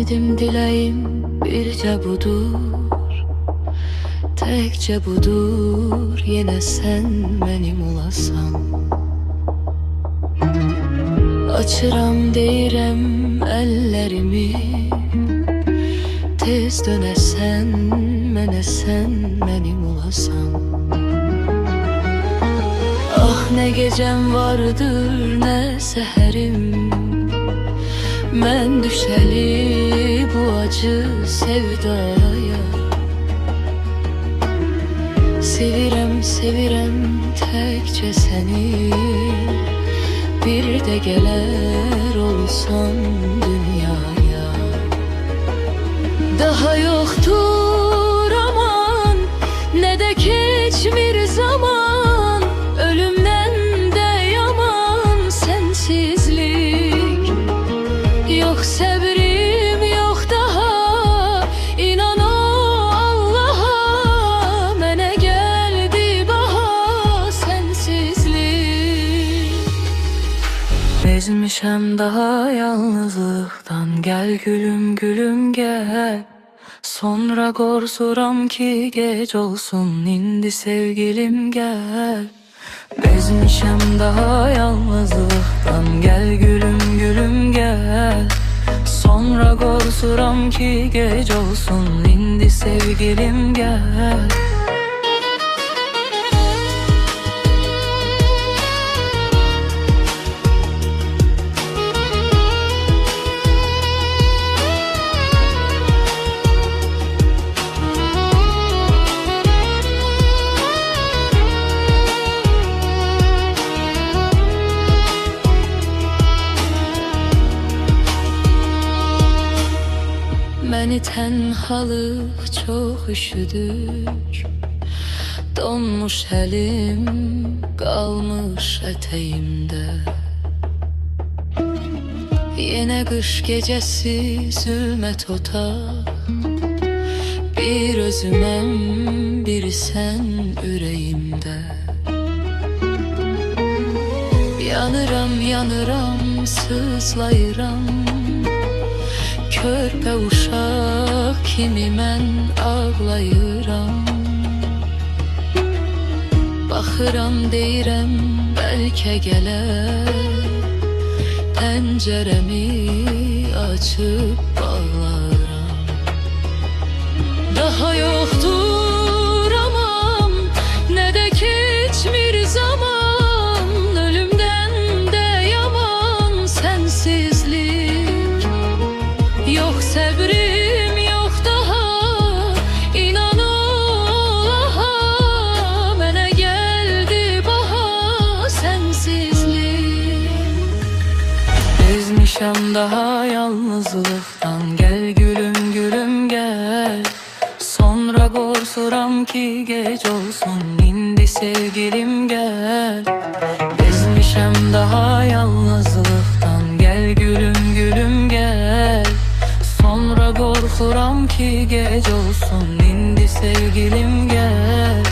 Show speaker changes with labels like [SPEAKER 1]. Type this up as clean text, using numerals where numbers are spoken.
[SPEAKER 1] Ümidim, dileğim birce budur, tekçe budur. Yine sen benim olasan. Açıram deyirəm ellerimi, tez dönesen mənə sen benim olasan. Ah ne gecem vardır ne seherim, mən düşeli bu acı sevdaya. Sevirem, sevirem tekçe seni, bir de geler olsan dünyaya. Daha yoktur aman, ne de geçmir zaman, ölümden de yaman sensizlik. Yok sabrim yok daha, inan o Allah'a, mene geldi baha sensizlik. Bezmişem daha yalnızlıktan, gel gülüm gülüm gel. Sonra korsuram ki gec olsun, indi sevgilim gel. Bezmişem daha yalnızlıktan, gel gülüm gülüm gel. Sonra korsuram ki gec olsun, indi sevgilim gel. Beni tenhalık çok üşüdür, donmuş elim kalmış eteğimde. Yine kış gecesi zülmet otak, bir özümem bir sen yüreğimde. Yanıram yanıram sızlayıram, körpe uşaq kimi mən ağlayıram. Baxıram deyirəm bəlkə gələr, pəncərəmi açıb bağlaram. Daha yoxdur amam, nə də keçmir zaman, ölümdən də yaman sensizlik. Yok sabrim yok daha, inan Allah'a, mene geldi baha sensizlik. Bezmişem daha yalnızlıktan, gel gülüm gülüm gel. Sonra korsuram ki gec olsun, indi sevgilim gel. Bezmişem daha yalnızlıktan, gel gülüm gülüm gel. Sonra korkuram ki gec olsun, indi sevgilim gel.